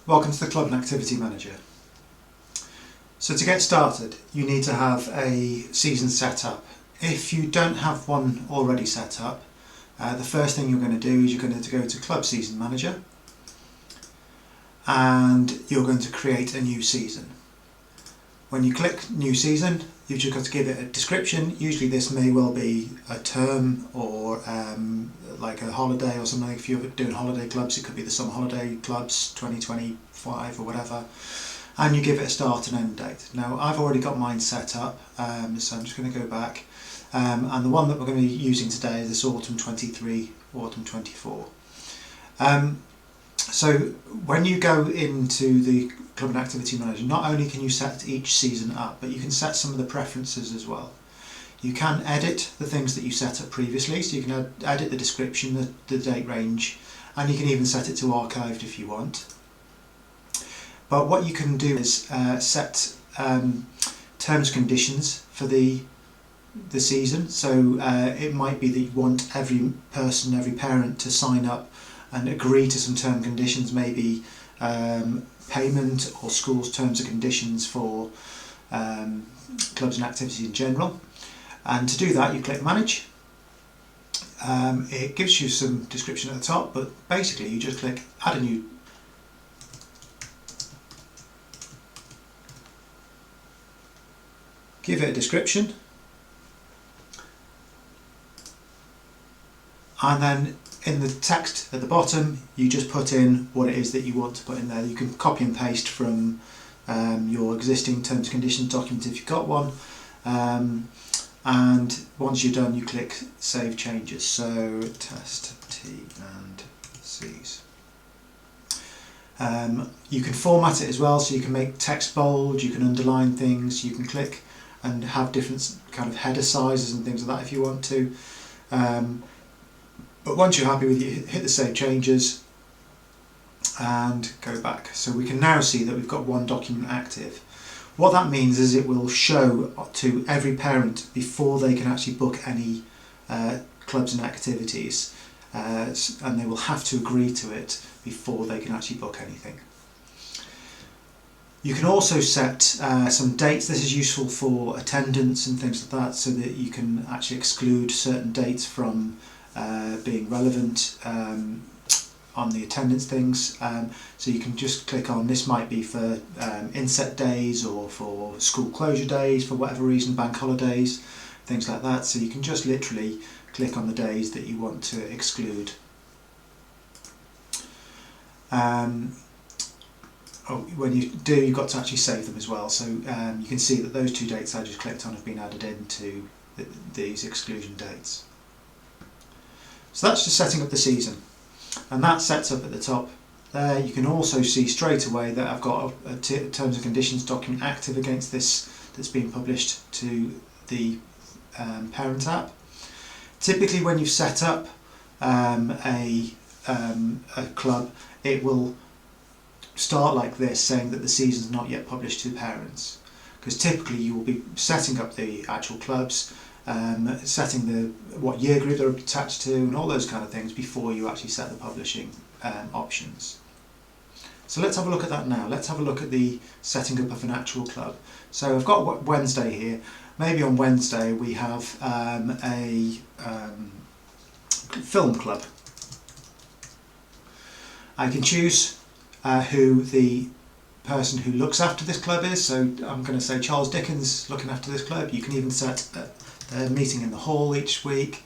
Welcome to the Club and Activity Manager. So to get started, you need to have a season set up. If you don't have one already set up, the first thing you're going to do is you're going to go to Club Season Manager and you're going to create a new season. When you click New Season, you've just got to give it a description. Usually this may well be a term or like a holiday or something. If you're doing holiday clubs, it could be the Summer Holiday Clubs 2025 or whatever. And you give it a start and end date. Now I've already got mine set up, so I'm just going to go back. And the one that we're going to be using today is this Autumn 23, Autumn 24. So when you go into the Club and Activity Manager, not only can you set each season up, but you can set some of the preferences as well. You can edit the things that you set up previously, so you can edit the description, the date range, and you can even set it to archived if you want. But what you can do is set terms and conditions for the season. So it might be that you want every person, every parent to sign up and agree to some term conditions, maybe payment or schools' terms and conditions for clubs and activities in general. And to do that, you click Manage. It gives you some description at the top, but basically you just click Add a New. Give it a description, and then in the text at the bottom you just put in what it is that you want to put in there. You can copy and paste from your existing terms and conditions document if you've got one, and once you're done you click Save Changes. So test T and C's. You can format it as well, so you can make text bold, you can underline things, you can click and have different kind of header sizes and things like that if you want to. But once you're happy with it, hit the Save Changes and go back. So we can now see that we've got one document active. What that means is it will show to every parent before they can actually book any clubs and activities, and they will have to agree to it before they can actually book anything. You can also set some dates. This is useful for attendance and things like that, so that you can actually exclude certain dates from being relevant on the attendance things. So you can just click on, this might be for inset days or for school closure days, for whatever reason, bank holidays, things like that. So you can just literally click on the days that you want to exclude. When you do, you've got to actually save them as well. So you can see that those two dates I just clicked on have been added into these exclusion dates. So that's just setting up the season, and that sets up at the top there. You can also see straight away that I've got a terms and conditions document active against this that's been published to the parent app. Typically when you've set up a club, it will start like this, saying that the season's not yet published to parents, because typically you will be setting up the actual clubs, setting what year group they're attached to and all those kind of things before you actually set the publishing options. So let's have a look at that now. Let's have a look at the setting up of an actual club. So I've got Wednesday here. Maybe on Wednesday we have a film club. I can choose who the person who looks after this club is. So I'm going to say Charles Dickens looking after this club. You can even set a meeting in the hall each week.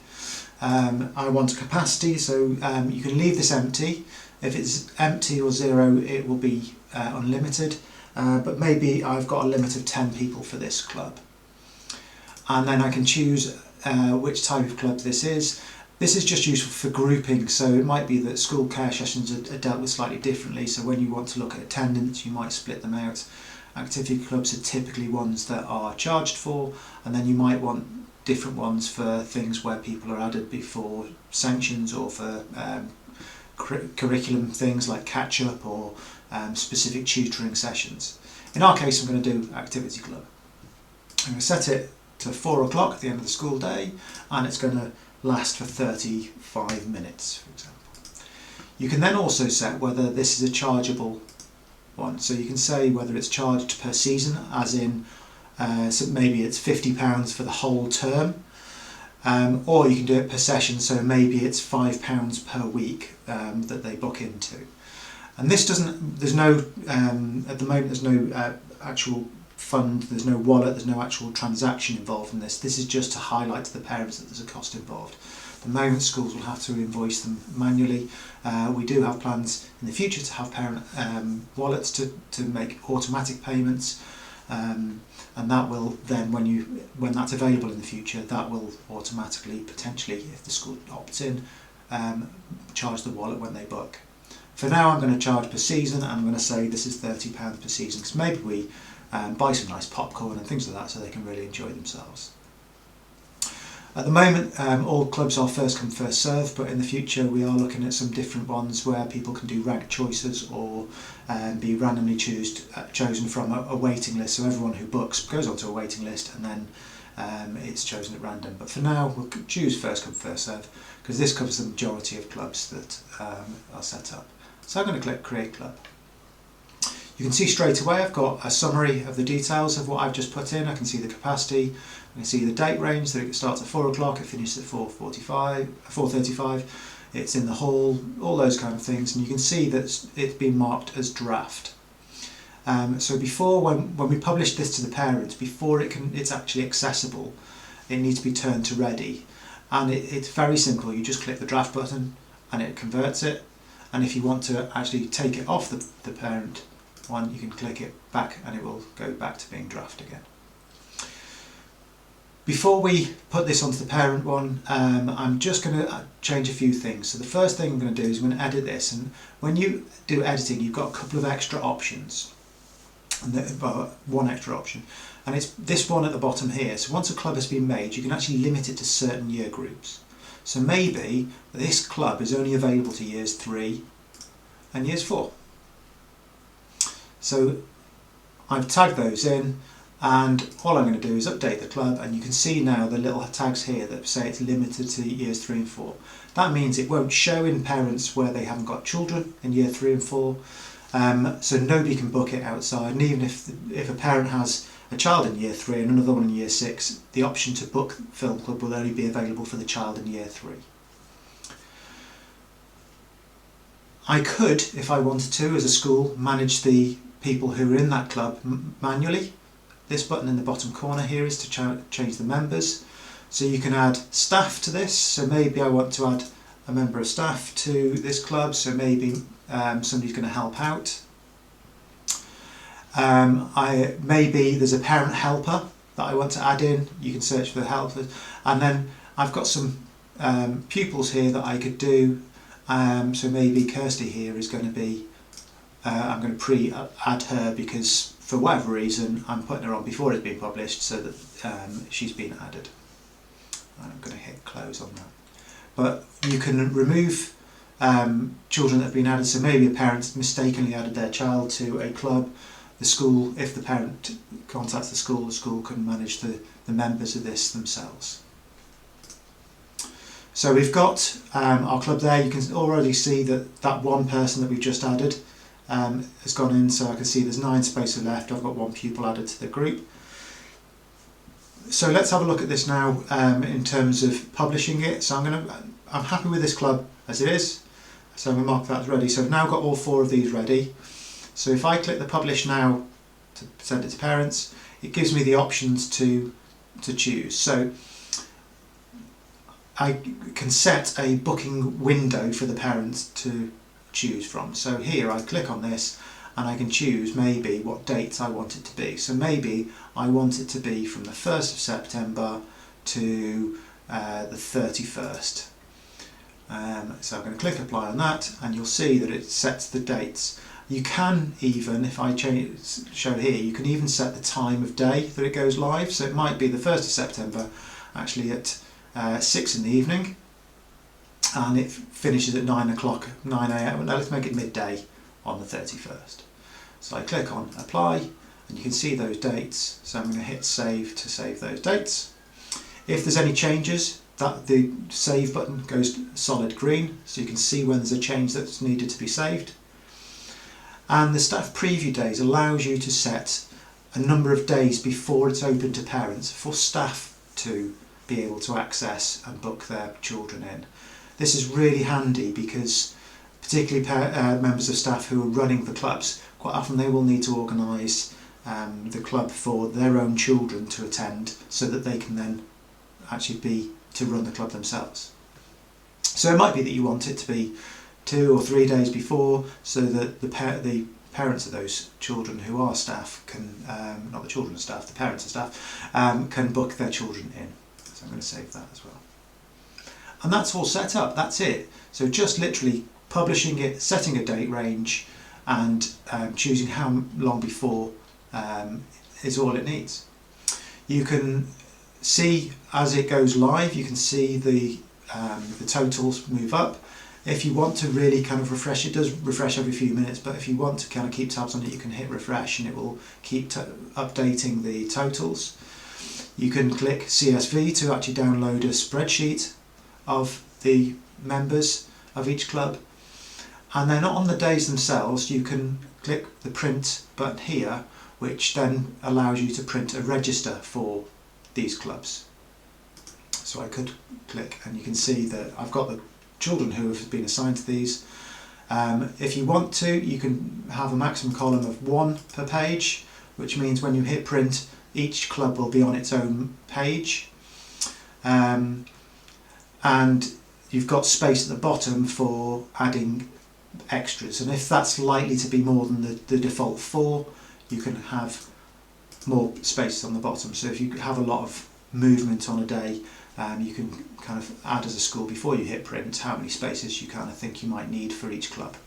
I want a capacity, so you can leave this empty. If it's empty or 0, it will be unlimited, but maybe I've got a limit of 10 people for this club. And then I can choose which type of club this is. This is just useful for grouping, so it might be that school care sessions are dealt with slightly differently, so when you want to look at attendance you might split them out. Activity clubs are typically ones that are charged for, and then you might want different ones for things where people are added before sanctions, or for curriculum things like catch-up or specific tutoring sessions. In our case I'm going to do activity club. I'm going to set it to 4 o'clock at the end of the school day, and it's going to last for 35 minutes, for example. You can then also set whether this is a chargeable one. So you can say whether it's charged per season, as in so maybe it's £50 for the whole term, or you can do it per session, so maybe it's £5 per week that they book into. And this doesn't, there's no, at the moment there's no actual fund, there's no wallet, there's no actual transaction involved in this. This is just to highlight to the parents that there's a cost involved. At the moment schools will have to invoice them manually. We do have plans in the future to have parent wallets to make automatic payments, and that will then, when that's available in the future, that will automatically, potentially, if the school opts in, charge the wallet when they book. For now I'm going to charge per season, and I'm going to say this is £30 per season, because maybe we buy some nice popcorn and things like that so they can really enjoy themselves. At the moment all clubs are first come first serve, but in the future we are looking at some different ones where people can do ranked choices or be randomly chosen from a waiting list, so everyone who books goes onto a waiting list and then it's chosen at random. But for now we'll choose first come first serve, because this covers the majority of clubs that are set up. So I'm going to click create club. You can see straight away I've got a summary of the details of what I've just put in. I can see the capacity, I can see the date range, that it starts at 4 o'clock, it finishes at 4:35, it's in the hall, all those kind of things, and you can see that it's been marked as draft. So before, when we publish this to the parents, before it's actually accessible, it needs to be turned to ready. And it's very simple, you just click the draft button and it converts it, and if you want to actually take it off the parent one, you can click it back and it will go back to being draft again. Before we put this onto the parent one, I'm just going to change a few things. So the first thing I'm going to do is I'm going to edit this, and when you do editing you've got a couple of extra options, one extra option, and it's this one at the bottom here. So once a club has been made, you can actually limit it to certain year groups. So maybe this club is only available to years 3 and years 4. So I've tagged those in, and all I'm going to do is update the club, and you can see now the little tags here that say it's limited to years 3 and 4. That means it won't show in parents where they haven't got children in year 3 and 4, so nobody can book it outside. And even if a parent has a child in year 3 and another one in year 6, the option to book film club will only be available for the child in year 3. I could, if I wanted to, as a school, manage the people who are in that club manually. This button in the bottom corner here is to change the members. So you can add staff to this, so maybe I want to add a member of staff to this club, so maybe somebody's going to help out. Maybe there's a parent helper that I want to add in. You can search for the helpers, and then I've got some pupils here that I could do. So maybe Kirsty here is going to be, I'm going to pre-add her because for whatever reason I'm putting her on before it's been published, so that she's been added. I'm going to hit close on that. But you can remove children that have been added, so maybe a parent mistakenly added their child to a club. The school, if the parent contacts the school can manage the members of this themselves. So we've got our club there. You can already see that one person that we've just added has gone in, so I can see there's 9 spaces left. I've got 1 pupil added to the group. So let's have a look at this now in terms of publishing it. So I'm happy with this club as it is, so I'm going to mark that as ready. So I've now got all 4 of these ready. So if I click the publish now to send it to parents, it gives me the options to choose. So I can set a booking window for the parents to choose from. So here I click on this and I can choose maybe what dates I want it to be. So maybe I want it to be from the 1st of September to the 31st. So I'm going to click apply on that, and you'll see that it sets the dates. You can even, if I show here, you can even set the time of day that it goes live. So it might be the 1st of September actually at 6 in the evening, and it finishes at 9 o'clock, 9 AM. Now let's make it midday on the 31st. So I click on apply, and you can see those dates. So I'm going to hit save to save those dates. If there's any changes, the save button goes solid green, so you can see when there's a change that's needed to be saved. And the staff preview days allows you to set a number of days before it's open to parents for staff to be able to access and book their children in. This is really handy because particularly members of staff who are running the clubs, quite often they will need to organise the club for their own children to attend so that they can then actually be to run the club themselves. So it might be that you want it to be 2 or 3 days before so that the parents of those children who are staff can, not the children of staff, the parents of staff, can book their children in. So I'm going to save that as well. And that's all set up, that's it. So just literally publishing it, setting a date range and choosing how long before is all it needs. You can see as it goes live, you can see the totals move up. If you want to really kind of refresh, it does refresh every few minutes, but if you want to kind of keep tabs on it, you can hit refresh and it will keep updating the totals. You can click CSV to actually download a spreadsheet of the members of each club, and then on the days themselves you can click the print button here, which then allows you to print a register for these clubs. So I could click and you can see that I've got the children who have been assigned to these. If you want to, you can have a maximum column of 1 per page, which means when you hit print each club will be on its own page, and you've got space at the bottom for adding extras, and if that's likely to be more than the default 4, you can have more space on the bottom. So if you have a lot of movement on a day, you can kind of add as a score before you hit print how many spaces you kind of think you might need for each club.